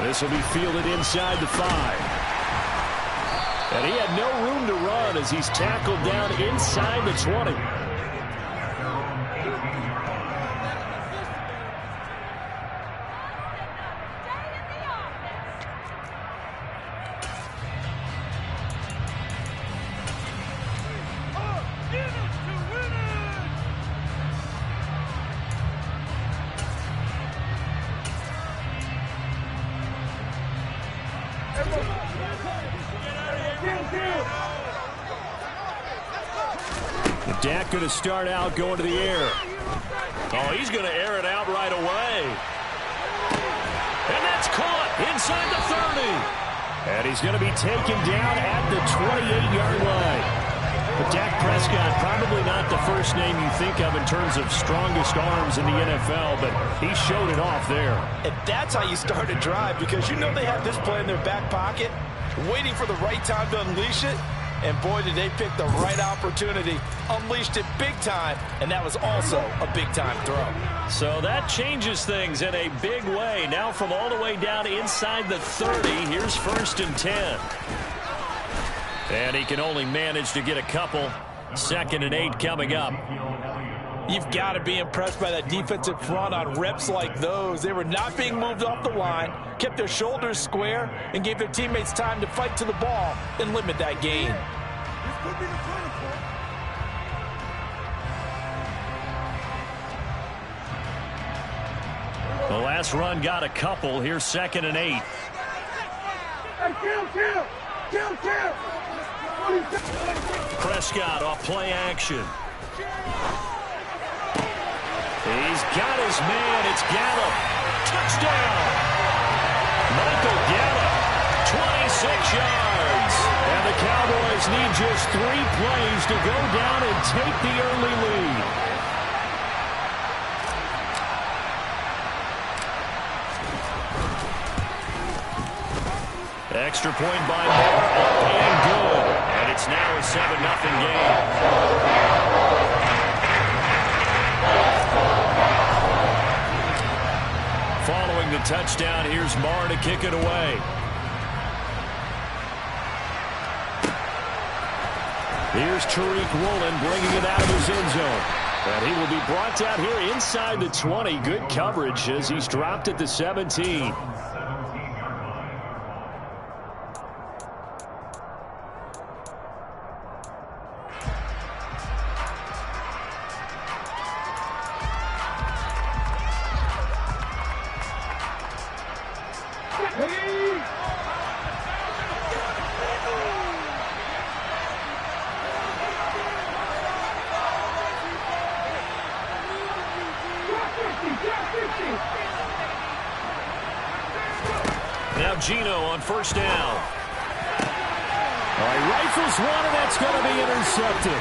This will be fielded inside the 5. And he had no room to run as he's tackled down inside the 20. Dak going to start out going to the air. Oh, he's going to air it out right away. And that's caught inside the 30. And he's going to be taken down at the 28-yard line. But Dak Prescott, probably not the first name you think of in terms of strongest arms in the NFL, but he showed it off there. And that's how you start a drive, because you know they have this play in their back pocket, waiting for the right time to unleash it. And boy, did they pick the right opportunity. Unleashed it big time, and that was also a big-time throw. So that changes things in a big way. Now from all the way down inside the 30, here's 1st and 10. And he can only manage to get a couple. 2nd and 8 coming up. You've got to be impressed by that defensive front on reps like those. They were not being moved off the line, kept their shoulders square, and gave their teammates time to fight to the ball and limit that gain. The last run got a couple. Here's 2nd and 8. Prescott off play action. He's got his man. It's Gallup. Touchdown. Michael Gallup, 26 yards. And the Cowboys need just 3 plays to go down and take the early lead. Extra point by Moore, up and good. And it's now a 7-0 game. Following the touchdown, here's Marr to kick it away. Here's Tariq Woolen bringing it out of his end zone. And he will be brought down here inside the 20. Good coverage as he's dropped at the 17. Now Gino on 1st down. All right, rifles one, and that's going to be intercepted.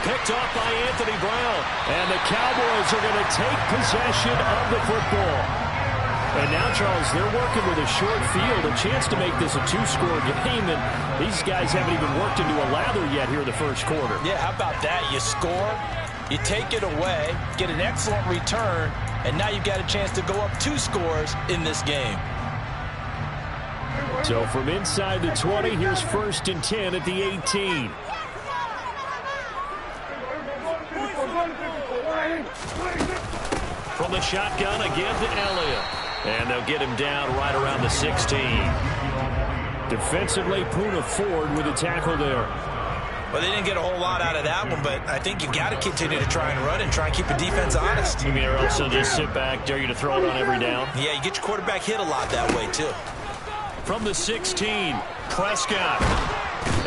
Picked off by Anthony Brown. And the Cowboys are going to take possession of the football. And now, Charles, they're working with a short field, a chance to make this a 2-score game, and these guys haven't even worked into a lather yet here in the first quarter. Yeah, how about that? You score, you take it away, get an excellent return, and now you've got a chance to go up 2 scores in this game. So from inside the 20, here's 1st and 10 at the 18. From the shotgun again to Elliott. And they'll get him down right around the 16. Defensively, Poona Ford with a tackle there. Well, they didn't get a whole lot out of that one, but I think you've got to continue to try and run and try and keep the defense honest. You mean or else they'll just sit back, dare you to throw it on every down? Yeah, you get your quarterback hit a lot that way, too. From the 16, Prescott.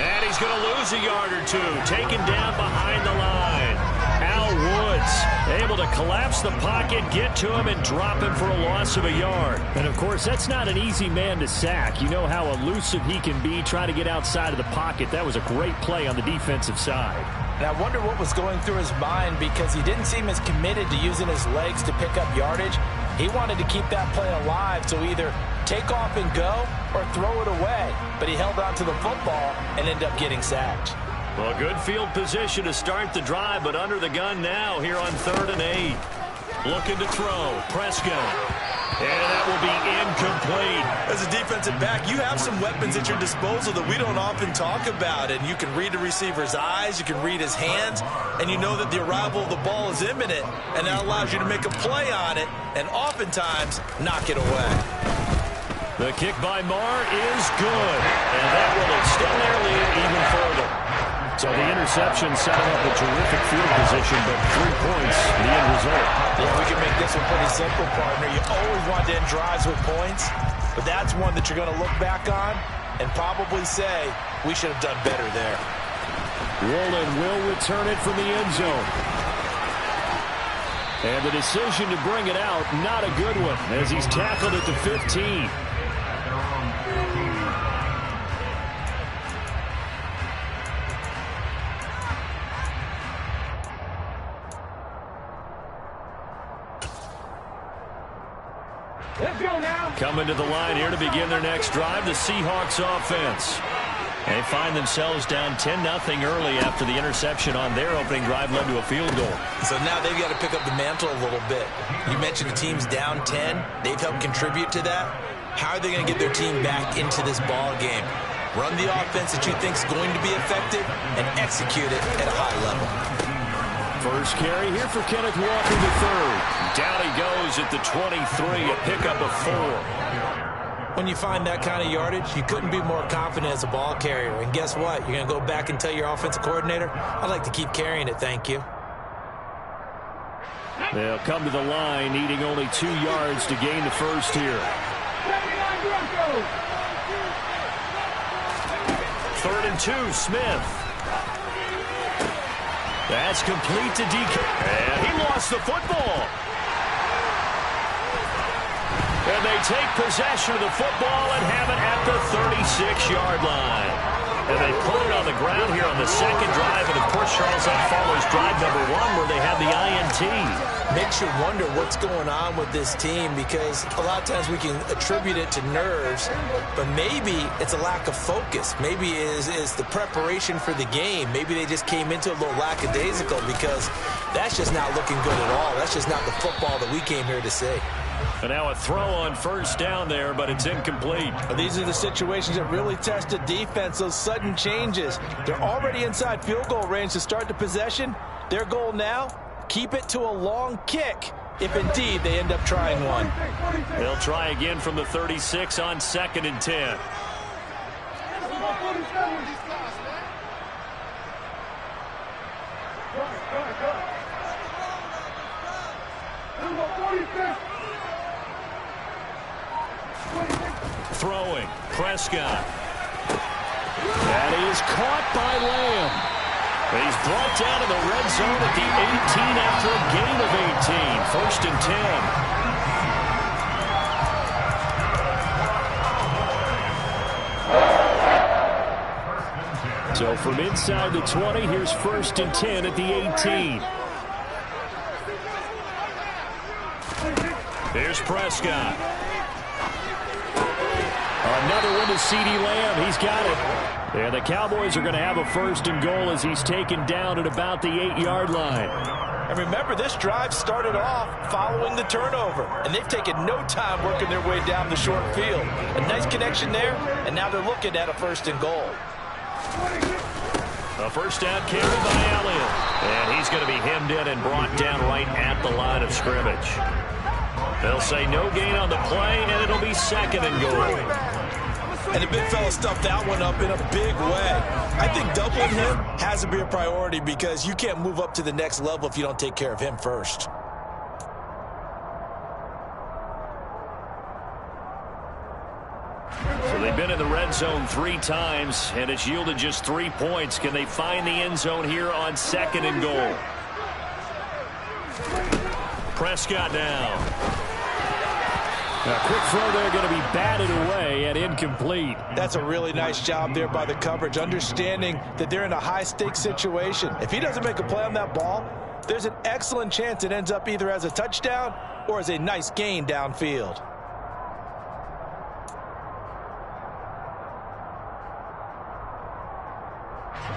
And he's going to lose a yard or 2. Taken down behind the line. Al Woods able to collapse the pocket, get to him, and drop him for a loss of a yard. And, of course, that's not an easy man to sack. You know how elusive he can be trying to get outside of the pocket. That was a great play on the defensive side. And I wonder what was going through his mind, because he didn't seem as committed to using his legs to pick up yardage. He wanted to keep that play alive, so either take off and go or throw it away. But he held on to the football and ended up getting sacked. Well, good field position to start the drive, but under the gun now here on 3rd and 8. Looking to throw. Prescott. And that will be incomplete. As a defensive back, you have some weapons at your disposal that we don't often talk about. And you can read the receiver's eyes, you can read his hands, and you know that the arrival of the ball is imminent. And that allows you to make a play on it and oftentimes knock it away. The kick by Marr is good. And that will extend their lead even further. So the interception setting up a terrific field position, but 3 points, the end result. Yeah, we can make this one pretty simple, partner. You always want to end drives with points, but that's one that you're going to look back on and probably say, we should have done better there. Rowland will return it from the end zone. And the decision to bring it out, not a good one, as he's tackled at the 15. Coming to the line here to begin their next drive, the Seahawks offense. They find themselves down 10-0 early after the interception on their opening drive led to a field goal. So now they've got to pick up the mantle a little bit. You mentioned the team's down 10. They've helped contribute to that. How are they going to get their team back into this ball game? Run the offense that you think is going to be effective and execute it at a high level. First carry here for Kenneth Walker III. Down he goes at the 23, a pickup of 4. When you find that kind of yardage, you couldn't be more confident as a ball carrier. And guess what? You're going to go back and tell your offensive coordinator, I'd like to keep carrying it, thank you. They'll come to the line, needing only 2 yards to gain the first here. 3rd and 2, Smith. That's complete to DK. And he lost the football. And they take possession of the football and have it at the 36-yard line. And they put it on the ground here on the second drive. And, of course, Charles, that follows drive number 1 where they have the INT. Makes you wonder what's going on with this team, because a lot of times we can attribute it to nerves, but maybe it's a lack of focus. Maybe it's the preparation for the game. Maybe they just came into a little lackadaisical, because that's just not looking good at all. That's just not the football that we came here to see. And now a throw on first down there, but it's incomplete. These are the situations that really test a defense, those sudden changes. They're already inside field goal range to start the possession. Their goal now, keep it to a long kick, if indeed they end up trying one. They'll try again from the 36 on 2nd and 10. Throwing, Prescott. That is caught by Lamb. He's brought down in the red zone at the 18 after a gain of 18. 1st and 10. So from inside the 20, here's 1st and 10 at the 18. Here's Prescott. Another one to CeeDee Lamb. He's got it. And the Cowboys are going to have a 1st and goal as he's taken down at about the 8-yard line. And remember, this drive started off following the turnover, and they've taken no time working their way down the short field. A nice connection there, and now they're looking at a 1st and goal. A first down carry by Elliott. And he's going to be hemmed in and brought down right at the line of scrimmage. They'll say no gain on the play, and it'll be 2nd and goal. And the big fella stuffed that one up in a big way. I think doubling him has to be a priority, because you can't move up to the next level if you don't take care of him first. So they've been in the red zone 3 times, and it's yielded just 3 points. Can they find the end zone here on 2nd and goal? Prescott down. A quick throw there, going to be batted away and incomplete. That's a really nice job there by the coverage, understanding that they're in a high-stakes situation. If he doesn't make a play on that ball, there's an excellent chance it ends up either as a touchdown or as a nice gain downfield.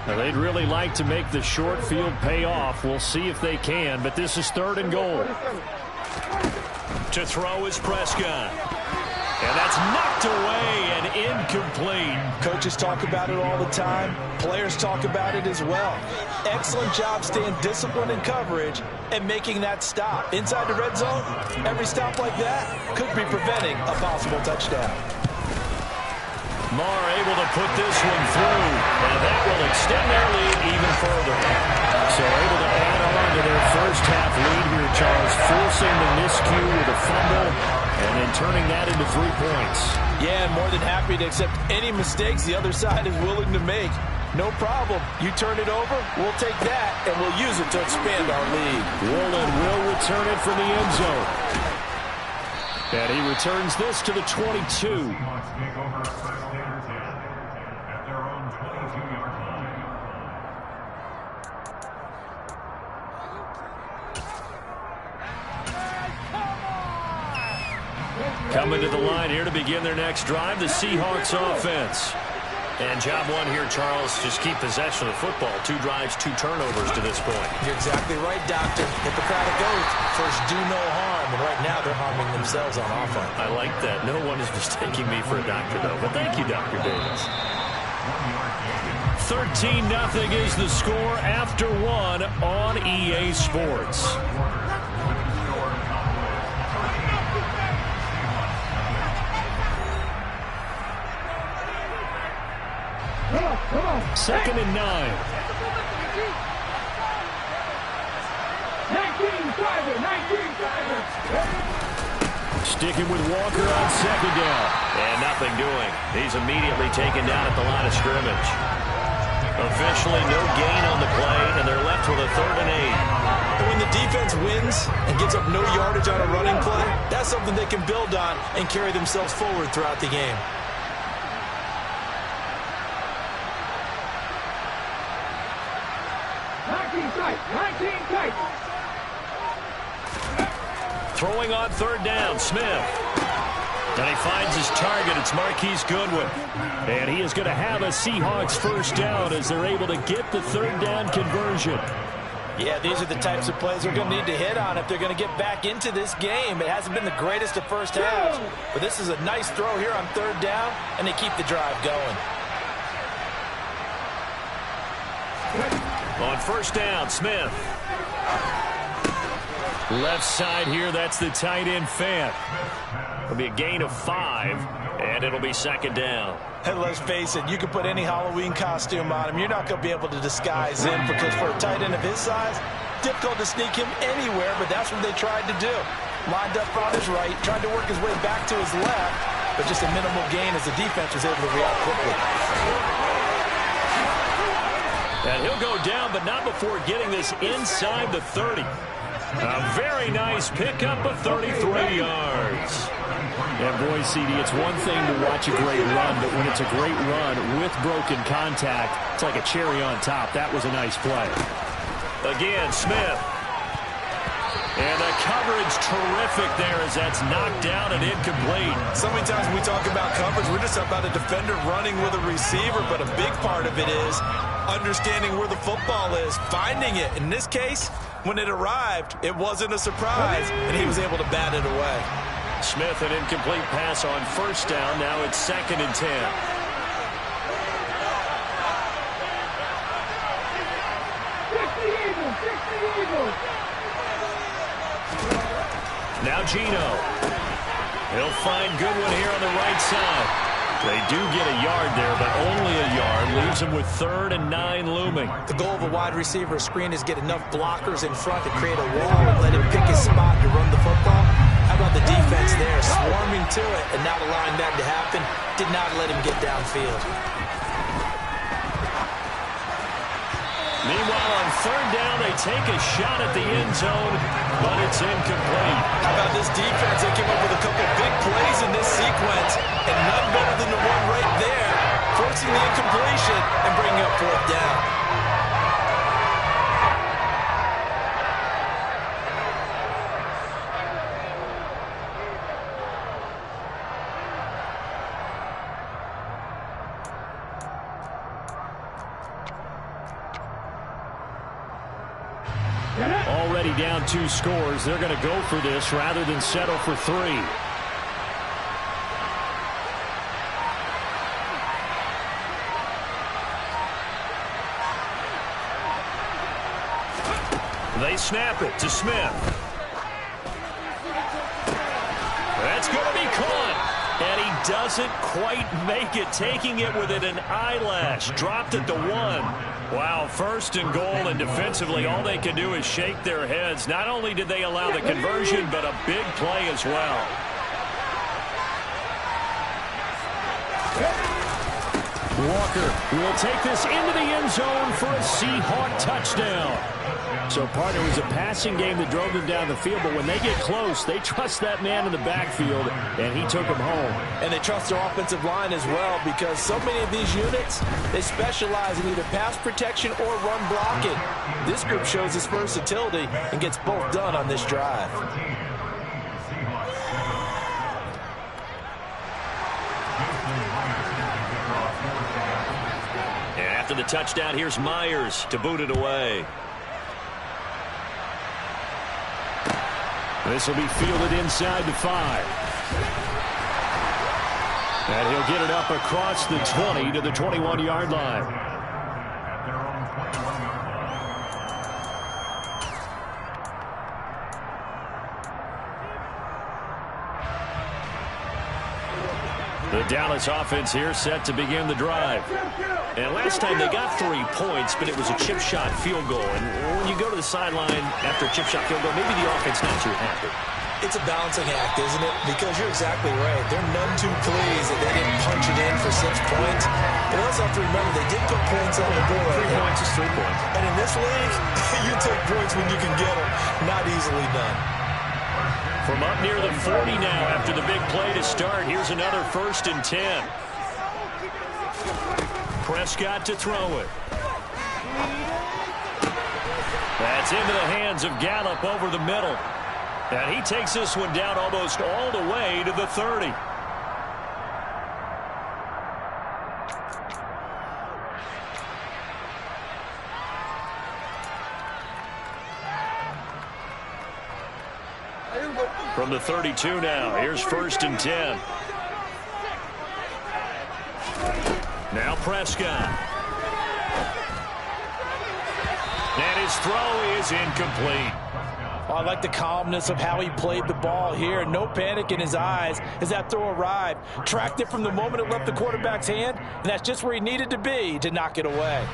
Now, they'd really like to make the short field pay off. We'll see if they can, but this is 3rd and goal. To throw is Prescott. And that's knocked away and incomplete. Coaches talk about it all the time. Players talk about it as well. Excellent job staying disciplined in coverage and making that stop. Inside the red zone, every stop like that could be preventing a possible touchdown. Marr able to put this one through, and that will extend their lead even further. So able to add on to their first half lead here, Charles, forcing the miscue with a fumble and then turning that into 3 points. Yeah, and more than happy to accept any mistakes the other side is willing to make. No problem. You turn it over, we'll take that, and we'll use it to expand our lead. Woolen will return it from the end zone. And he returns this to the 22. Coming to the line here to begin their next drive, the Seahawks offense. And job one here, Charles, just keep possession of the football. 2 drives, 2 turnovers to this point. You're exactly right, Doctor. Hippocratic oath. First, do no harm. And right now, they're harming themselves on offense. I like that. No one is mistaking me for a doctor, though. But thank you, Dr. Davis. 13-0 is the score after 1 on EA Sports. Second and 9. 19 driver. Sticking with Walker on second down. And nothing doing. He's immediately taken down at the line of scrimmage. Officially no gain on the play, and they're left with a 3rd and 8. And when the defense wins and gives up no yardage on a running play, that's something they can build on and carry themselves forward throughout the game. Throwing on 3rd down, Smith. And he finds his target. It's Marquise Goodwin. And he is going to have a Seahawks first down as they're able to get the 3rd down conversion. Yeah, these are the types of plays they're going to need to hit on if they're going to get back into this game. It hasn't been the greatest of first halves, but this is a nice throw here on 3rd down, and they keep the drive going. On 1st down, Smith. Left side here, that's the tight end, Fant. It'll be a gain of 5, and it'll be 2nd down. And let's face it, you can put any Halloween costume on him. You're not going to be able to disguise him because for a tight end of his size, difficult to sneak him anywhere, but that's what they tried to do. Lined up on his right, tried to work his way back to his left, but just a minimal gain as the defense was able to react quickly. And he'll go down, but not before getting this inside the 30. A very nice pickup of 33 yards. And boy, CD, it's one thing to watch a great run, but when it's a great run with broken contact, it's like a cherry on top. That was a nice play. Again, Smith. And the coverage terrific there as that's knocked down and incomplete. So many times when we talk about coverage, we're just about a defender running with a receiver, but a big part of it is understanding where the football is, finding it. In this case, when it arrived, it wasn't a surprise, and he was able to bat it away. Smith, an incomplete pass on 1st down. Now it's 2nd and 10. Now Gino. He'll find Goodwin here on the right side. They do get a yard there, but only a yard. Leaves him with 3rd and 9 looming. The goal of a wide receiver screen is get enough blockers in front to create a wall and let him pick his spot to run the football. How about the defense there, swarming to it and not allowing that to happen? Did not let him get downfield. Meanwhile, on 3rd down, they take a shot at the end zone, but it's incomplete. How about this defense? They came up with a couple big plays in this sequence, and none better than the one right there, forcing the incompletion and bringing up 4th down. Already down 2 scores. They're going to go for this rather than settle for 3. They snap it to Smith. That's going to be caught. And he doesn't quite make it, taking it within an eyelash. Dropped at the 1. Wow, 1st and goal, and defensively all they can do is shake their heads. Not only did they allow the conversion, but a big play as well. Walker will take this into the end zone for a Seahawk touchdown. So, partner, it was a passing game that drove them down the field, but when they get close, they trust that man in the backfield, and he took them home. And they trust their offensive line as well, because so many of these units, they specialize in either pass protection or run blocking. This group shows its versatility and gets both done on this drive. And after the touchdown, here's Myers to boot it away. This will be fielded inside the 5. And he'll get it up across the 20 to the 21-yard line. The Dallas offense here set to begin the drive. And last time they got 3 points, but it was a chip shot field goal. And when you go to the sideline after a chip shot field goal, maybe the offense not too happy. It's a balancing act, isn't it? Because you're exactly right. They're none too pleased that they didn't punch it in for 6 points. But also have to remember, they did put points on the board. 3 points is 3 points. And in this league, you take points when you can get them. Not easily done. From up near the 40 now after the big play to start. Here's another 1st and 10. Prescott to throw it. That's into the hands of Gallup over the middle. And he takes this one down almost all the way to the 30. From the 32 now, here's 1st and 10. Now Prescott. And his throw is incomplete. Oh, I like the calmness of how he played the ball here. No panic in his eyes as that throw arrived. Tracked it from the moment it left the quarterback's hand, and that's just where he needed to be to knock it away.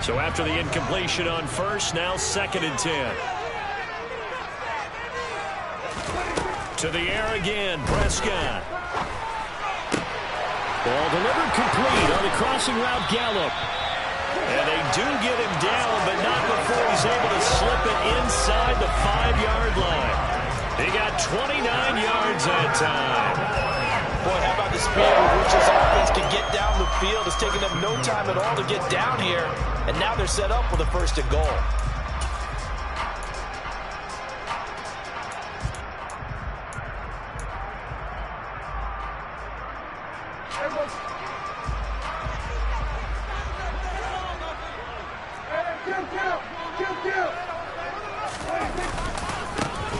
So after the incompletion on 1st, now 2nd and 10. To the air again, Prescott. Ball delivered complete on the crossing route, Gallup. And they do get him down, but not before he's able to slip it inside the 5-yard line. He got 29 yards that time. Boy, how about the speed with which this offense can get down the field? It's taken them no time at all to get down here, and now they're set up with a 1st and goal.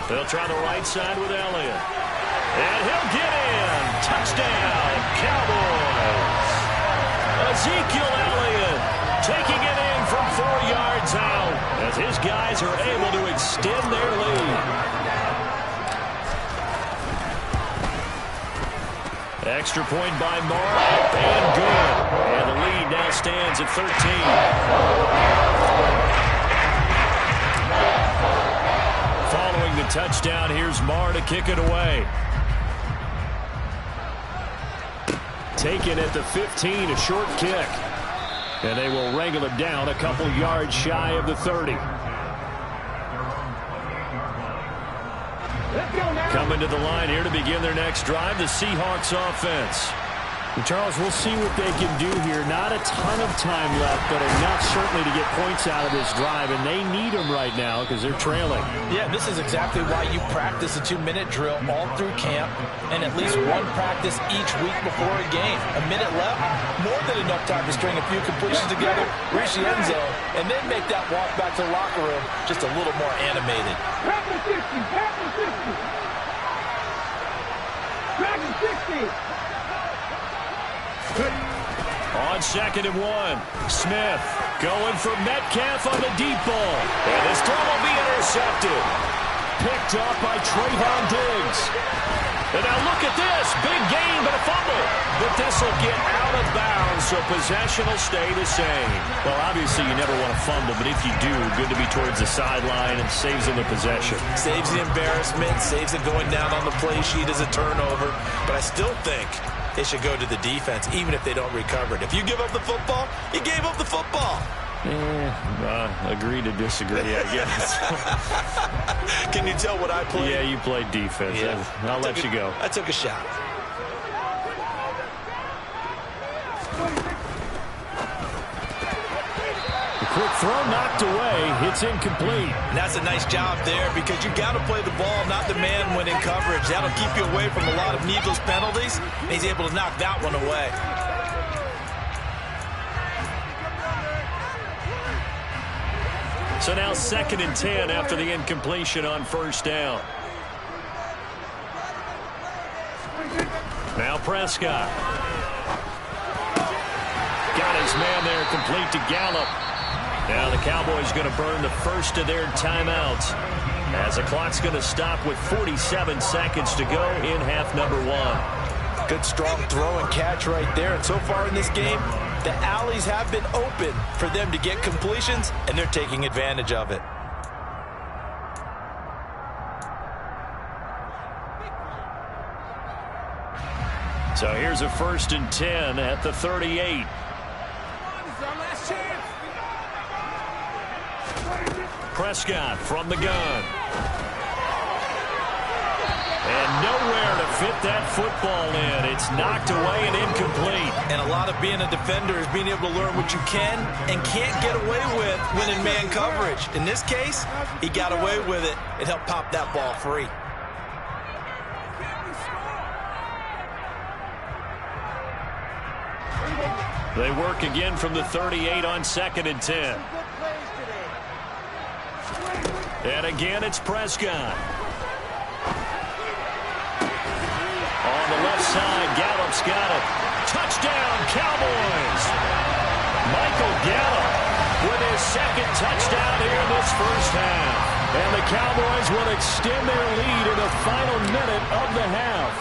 They'll try the right side with Elliott. And he'll get in. Touchdown, Cowboys. Ezekiel Elliott taking it in from 4 yards out as his guys are able to extend their lead. Extra point by Mark, and good. And the lead now stands at 13. Following the touchdown, here's Marr to kick it away. Taken at the 15, a short kick. And they will wrangle it down a couple yards shy of the 30. Coming to the line here to begin their next drive, the Seahawks offense. Charles, we'll see what they can do here. Not a ton of time left, but enough certainly to get points out of this drive, and they need them right now because they're trailing. Yeah, this is exactly why you practice a 2-minute drill all through camp and at least one practice each week before a game. A minute left, more than enough time to string a few completions together, reach the end zone, and then make that walk back to the locker room just a little more animated. Practice 60, practice 60. Practice 60. On 2nd and 1, Smith going for Metcalf on the deep ball. And this throw will be intercepted. Picked up by Trayvon Diggs. And now look at this. Big gain, but a fumble. But this will get out of bounds, so possession will stay the same. Well, obviously you never want to fumble, but if you do, good to be towards the sideline and saves them the possession. Saves the embarrassment, saves it going down on the play sheet as a turnover. But I still think it should go to the defense, even if they don't recover it. If you give up the football, you gave up the football. Agree to disagree, I guess. Can you tell what I played? Yeah, you played defense. Yeah. I'll let you go. I took a shot. Quick throw knocked away. It's incomplete. And that's a nice job there because you got to play the ball, not the man when in coverage. That'll keep you away from a lot of needless penalties. And he's able to knock that one away. So now 2nd and 10 after the incompletion on 1st down. Now Prescott. Got his man there complete to Gallup. Now the Cowboys going to burn the first of their timeouts as the clock's going to stop with 47 seconds to go in half number 1. Good strong throw and catch right there. And so far in this game, the alleys have been open for them to get completions, and they're taking advantage of it. So here's a 1st and 10 at the 38. Prescott from the gun. And nowhere to fit that football in. It's knocked away and incomplete. And a lot of being a defender is being able to learn what you can and can't get away with when in man coverage. In this case, he got away with it and helped pop that ball free. They work again from the 38 on 2nd and 10. And again, it's Prescott. On the left side, Gallup's got it. Touchdown, Cowboys! Michael Gallup with his 2nd touchdown here in this first half. And the Cowboys will extend their lead in the final minute of the half.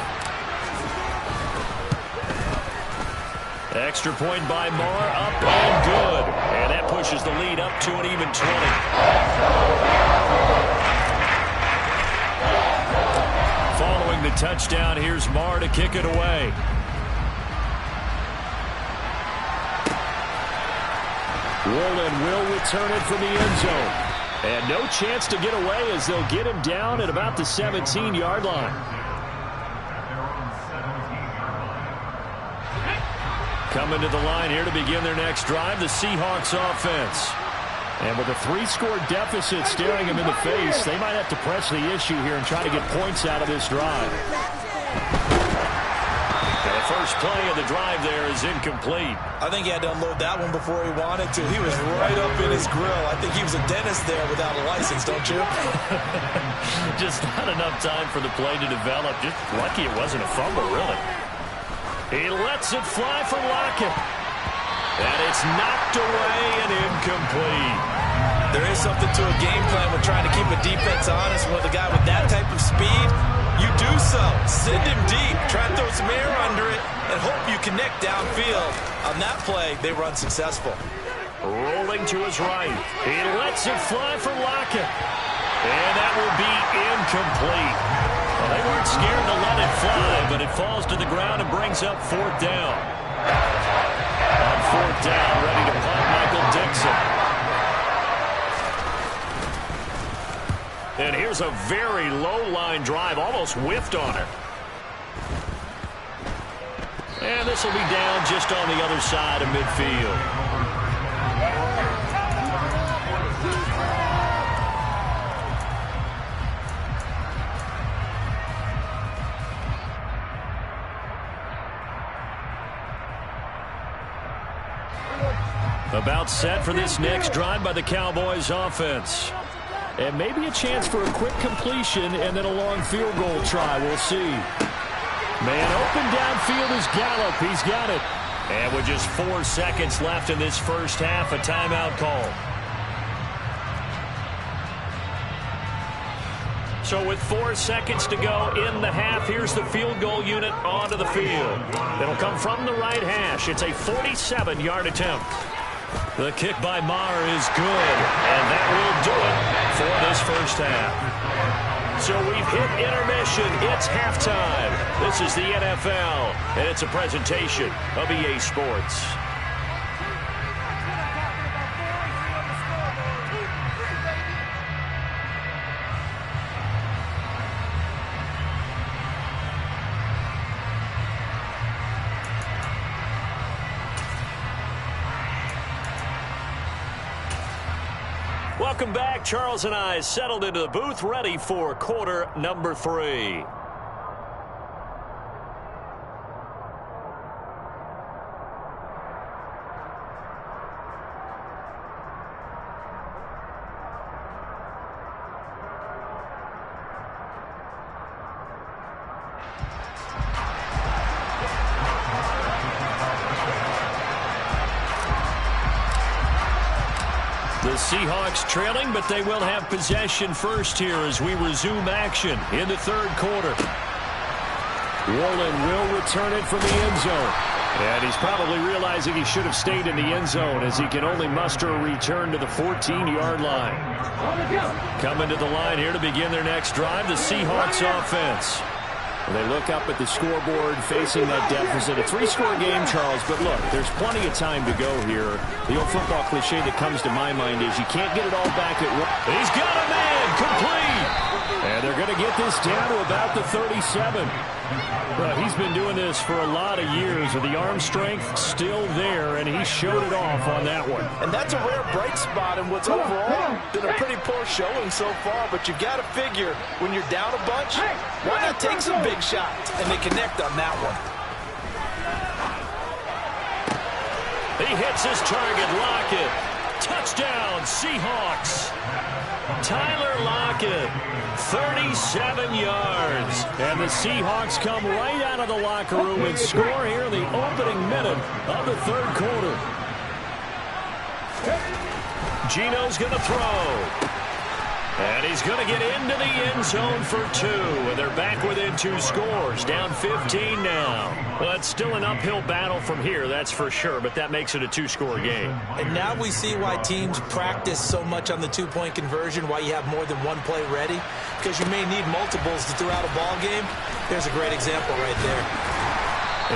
Extra point by Moore, up and good. And that pushes the lead up to an even 20. Following the touchdown, here's Moore to kick it away. Woolen will return it from the end zone. And no chance to get away as they'll get him down at about the 17-yard line. Coming to the line here to begin their next drive, the Seahawks offense. And with a 3-score deficit staring them in the face, they might have to press the issue here and try to get points out of this drive. The first play of the drive there is incomplete. I think he had to unload that one before he wanted to. He was right up in his grill. I think he was a dentist there without a license, don't you? Just not enough time for the play to develop. Just lucky it wasn't a fumble, really. He lets it fly from Lockett. And it's knocked away and incomplete. There is something to a game plan with trying to keep a defense honest. With a guy with that type of speed, you do so. Send him deep. Try and throw some air under it and hope you connect downfield. On that play, they run successful. Rolling to his right. He lets it fly from Lockett. And that will be incomplete. Well, they weren't scared to let it fly, but it falls to the ground and brings up 4th down. On 4th down, ready to punt, Michael Dixon. And here's a very low-line drive, almost whiffed on it. And the this will be down just on the other side of midfield. About set for this next drive by the Cowboys offense. And maybe a chance for a quick completion and then a long field goal try. We'll see. Man open downfield is Gallup. He's got it. And with just 4 seconds left in this first half, a timeout call. So with 4 seconds to go in the half, here's the field goal unit onto the field. It'll come from the right hash. It's a 47-yard attempt. The kick by Maher is good, and that will do it for this first half. So we've hit intermission. It's halftime. This is the NFL, and it's a presentation of EA Sports. Welcome back. Charles and I settled into the booth, ready for quarter number 3. The Seahawks trailing, but they will have possession first here as we resume action in the third quarter. Warren will return it from the end zone. And he's probably realizing he should have stayed in the end zone as he can only muster a return to the 14-yard line. Coming to the line here to begin their next drive, the Seahawks offense. They look up at the scoreboard facing that deficit. A 3-score game, Charles, but look, there's plenty of time to go here. The old football cliche that comes to my mind is you can't get it all back at once. He's got a man, complete! And they're going to get this down to about the 37. Well, he's been doing this for a lot of years, with the arm strength still there, and he showed it off on that one. And that's a rare bright spot in what's overall been a pretty poor showing so far, but you've got to figure when you're down a bunch, why not take some big shots? And they connect on that one. He hits his target, Lockett. Touchdown, Seahawks. Tyler Lockett, 37 yards. And the Seahawks come right out of the locker room and score here in the opening minute of the third quarter. Gino's going to throw. And he's going to get into the end zone for 2. And they're back within 2 scores. Down 15 now. Well, it's still an uphill battle from here, that's for sure. But that makes it a 2-score game. And now we see why teams practice so much on the 2-point conversion, why you have more than one play ready. Because you may need multiples to throw out a ball game. There's a great example right there.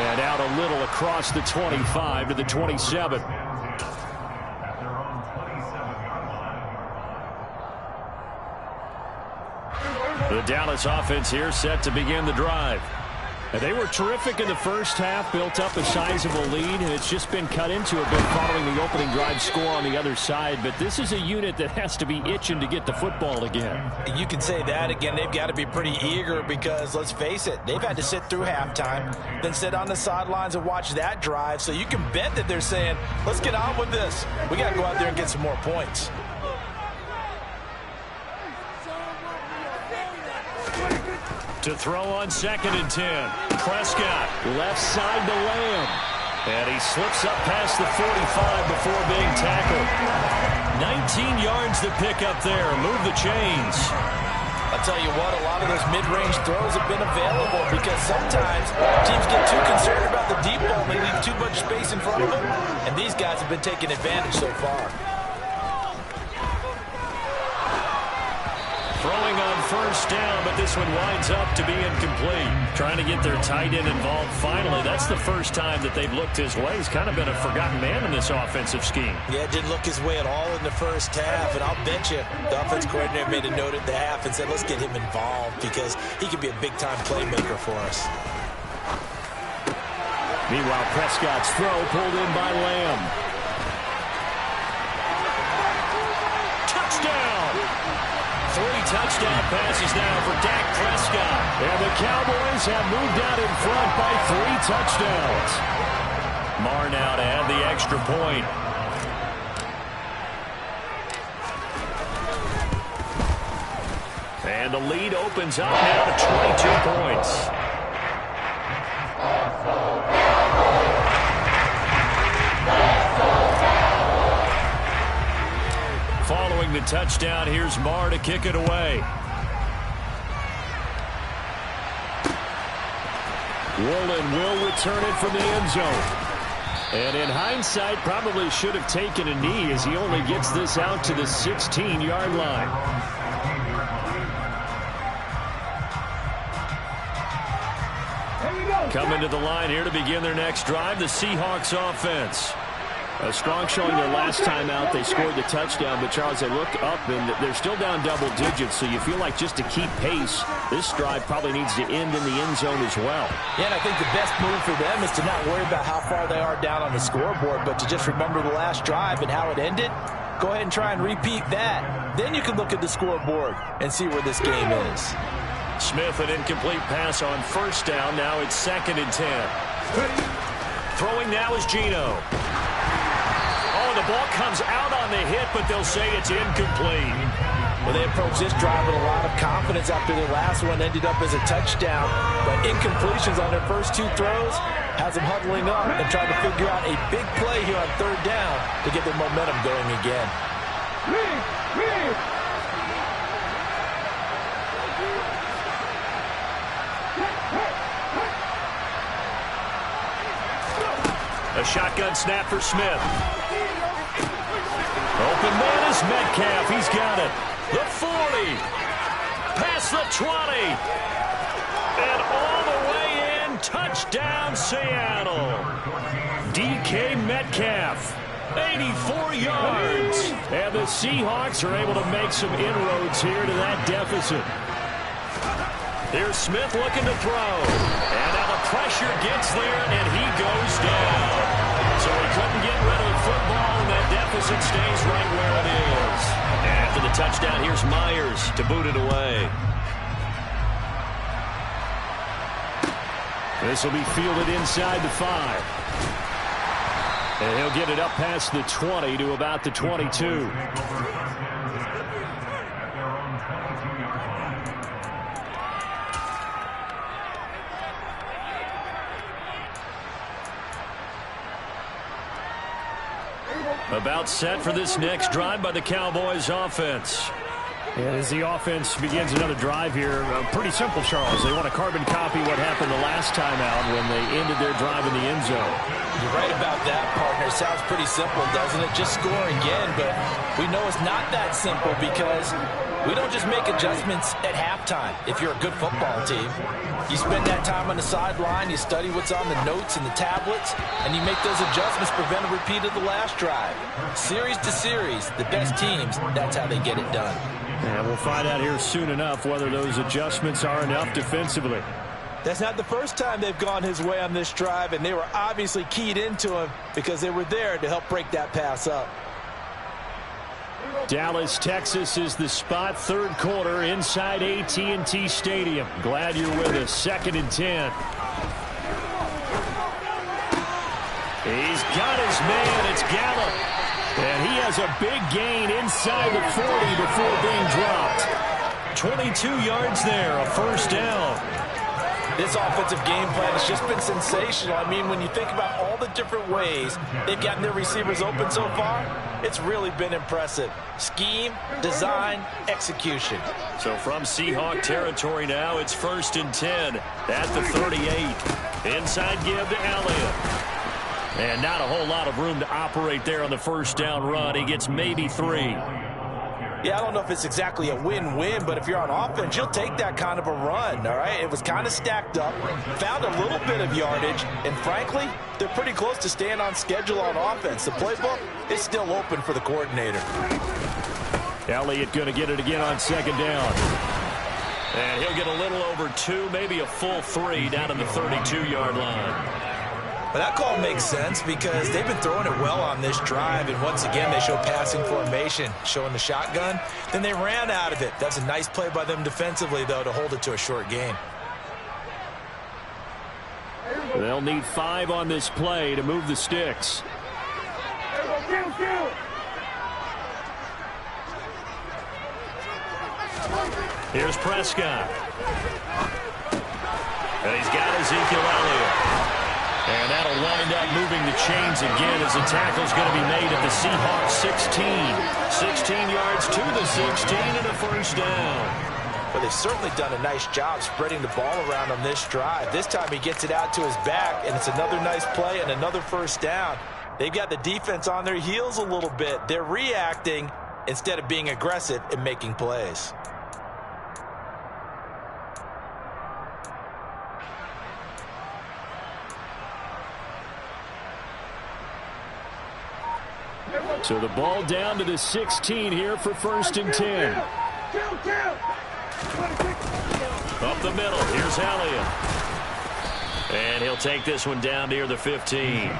And out a little across the 25 to the 27. The Dallas offense here set to begin the drive. And they were terrific in the first half, built up a sizable lead, and it's just been cut into a bit following the opening drive score on the other side. But this is a unit that has to be itching to get the football again. You can say that again. They've got to be pretty eager because, let's face it, they've had to sit through halftime, then sit on the sidelines and watch that drive. So you can bet that they're saying, let's get on with this. We got to go out there and get some more points. To throw on 2nd and 10. Prescott, left side to Lamb. And he slips up past the 45 before being tackled. 19 yards to pick up there. Move the chains. I'll tell you what, a lot of those mid-range throws have been available because sometimes teams get too concerned about the deep ball. They leave too much space in front of them, and these guys have been taking advantage so far. Throwing on first down, but this one winds up to be incomplete. Trying to get their tight end involved finally. That's the first time that they've looked his way. He's kind of been a forgotten man in this offensive scheme. Yeah, it didn't look his way at all in the first half, and I'll bet you the offense coordinator made a note at the half and said, let's get him involved because he could be a big-time playmaker for us. Meanwhile, Prescott's throw pulled in by Lamb. Touchdown! 3 touchdown passes now for Dak Prescott. And the Cowboys have moved out in front by 3 touchdowns. Marr now to add the extra point. And the lead opens up now to 22 points. Following the touchdown, here's Marr to kick it away. Woolen will return it from the end zone. And in hindsight, probably should have taken a knee as he only gets this out to the 16-yard line. Coming to the line here to begin their next drive, the Seahawks offense. A strong showing their last time out. They scored the touchdown, but Charles, they look up and they're still down double digits, so you feel like just to keep pace, this drive probably needs to end in the end zone as well. Yeah, and I think the best move for them is to not worry about how far they are down on the scoreboard, but to just remember the last drive and how it ended. Go ahead and try and repeat that. Then you can look at the scoreboard and see where this game is. Smith, an incomplete pass on first down. Now it's 2nd and 10. Throwing now is Geno. Oh, the ball comes out on the hit, but they'll say it's incomplete. Well, they approached this drive with a lot of confidence after their last one ended up as a touchdown. But incompletions on their first 2 throws has them huddling up and trying to figure out a big play here on 3rd down to get their momentum going again. A shotgun snap for Smith. Open man is Metcalf. He's got it. The 40. Past the 20. And all the way in. Touchdown, Seattle. DK Metcalf. 84 yards. And the Seahawks are able to make some inroads here to that deficit. Here's Smith looking to throw. And now the pressure gets there, and he goes down. So he couldn't get rid of the football, and that deficit stays right where it is. And after the touchdown, here's Myers to boot it away. This will be fielded inside the 5. And he'll get it up past the 20 to about the 22. About set for this next drive by the Cowboys offense. And as the offense begins another drive here, pretty simple, Charles. They want to carbon copy what happened the last time out when they ended their drive in the end zone. You're right about that, partner. Sounds pretty simple, doesn't it? Just score again, but we know it's not that simple because we don't just make adjustments at halftime. If you're a good football team, you spend that time on the sideline, you study what's on the notes and the tablets, and you make those adjustments, prevent a repeat of the last drive. Series to series, the best teams, that's how they get it done. And we'll find out here soon enough whether those adjustments are enough defensively. That's not the first time they've gone his way on this drive, and they were obviously keyed into him because they were there to help break that pass up. Dallas, Texas is the spot. 3rd quarter inside AT&T Stadium. Glad you're with us. 2nd and 10. He's got his man. It's Gallup. And he has a big gain inside the 40 before being dropped. 22 yards there, a 1st down. This offensive game plan has just been sensational. I mean, when you think about all the different ways they've gotten their receivers open so far, it's really been impressive. Scheme, design, execution. So from Seahawk territory now, it's 1st and 10 at the 38. Inside give to Elliott. And not a whole lot of room to operate there on the 1st down run. He gets maybe 3. Yeah, I don't know if it's exactly a win-win, but if you're on offense, you'll take that kind of a run, all right? It was kind of stacked up, found a little bit of yardage, and frankly, they're pretty close to staying on schedule on offense. The playbook is still open for the coordinator. Elliott going to get it again on 2nd down. And he'll get a little over 2, maybe a full 3 down in the 32-yard line. But that call makes sense because they've been throwing it well on this drive, and once again they show passing formation, showing the shotgun. Then they ran out of it. That's a nice play by them defensively, though, to hold it to a short gain. They'll need 5 on this play to move the sticks. Here's Prescott. And he's got Ezekiel Elliott. And that'll wind up moving the chains again as the tackle's going to be made at the Seahawks 16. 16 yards to the 16 and a first down. Well, they've certainly done a nice job spreading the ball around on this drive. This time he gets it out to his back, and it's another nice play and another first down. They've got the defense on their heels a little bit. They're reacting instead of being aggressive and making plays. So the ball down to the 16 here for 1st and 10. Up the middle, here's Elliott. And he'll take this one down near the 15.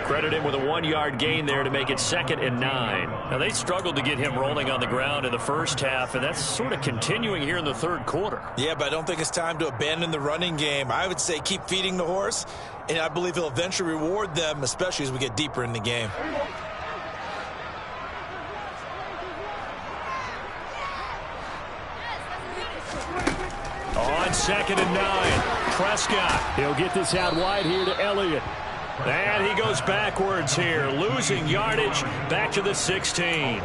Credit him with a 1-yard gain there to make it 2nd and 9. Now, they struggled to get him rolling on the ground in the first half, and that's sort of continuing here in the third quarter. Yeah, but I don't think it's time to abandon the running game. I would say keep feeding the horse, and I believe he'll eventually reward them, especially as we get deeper in the game. On 2nd and 9, Prescott. He'll get this out wide here to Elliott. And he goes backwards here, losing yardage back to the 16.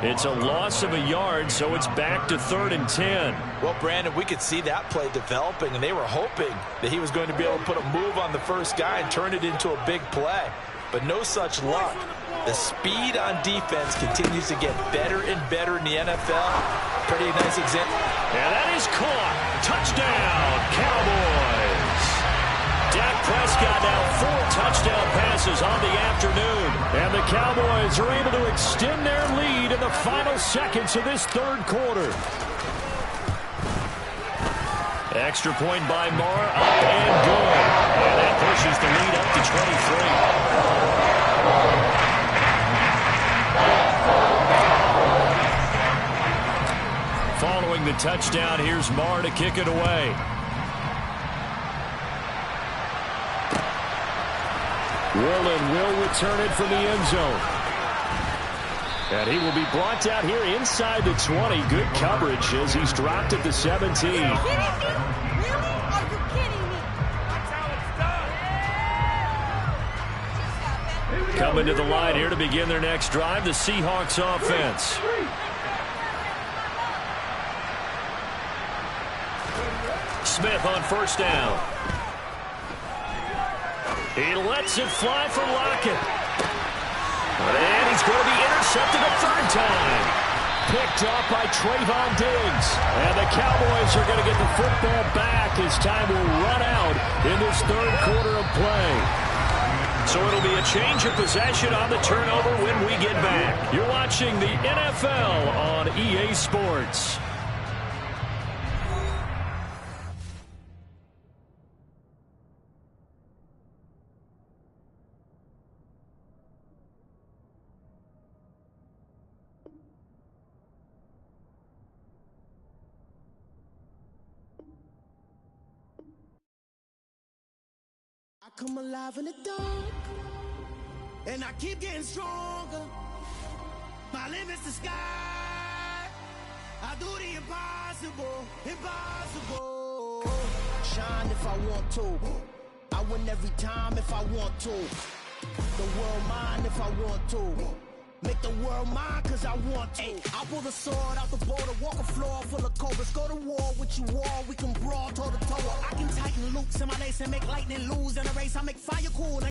It's a loss of a yard, so it's back to 3rd and 10. Well, Brandon, we could see that play developing, and they were hoping that he was going to be able to put a move on the first guy and turn it into a big play. But no such luck. The speed on defense continues to get better and better in the NFL. Pretty nice example. And that is caught. Touchdown, Cowboys. Dak Prescott now 4 touchdown passes on the afternoon. And the Cowboys are able to extend their lead in the final seconds of this third quarter. Extra point by Moore, up and good. And that pushes the lead up to 23. Following the touchdown, here's Moore to kick it away. Woolen will return it from the end zone. And he will be brought down here inside the 20. Good coverage as he's dropped at the 17. Are you kidding me? Really? Are you kidding me? That's how it's done. Coming to the line here to begin their next drive, the Seahawks offense. Smith on first down. He lets it fly from Lockett. And he's going to be intercepted a 3rd time. Picked off by Trayvon Diggs. And the Cowboys are going to get the football back as time will run out in this third quarter of play. So it'll be a change of possession on the turnover when we get back. You're watching the NFL on EA Sports. I come alive in the dark, and I keep getting stronger. My limit's the sky. I do the impossible, impossible. Shine if I want to. I win every time if I want to. The world mine if I want to. Make the world mine cause I want to. I pull the sword out the border, walk a floor full of cobras. Go to war with you all, we can brawl toe to toe. I can tighten loops in my lace and make lightning lose in a race. I make fire.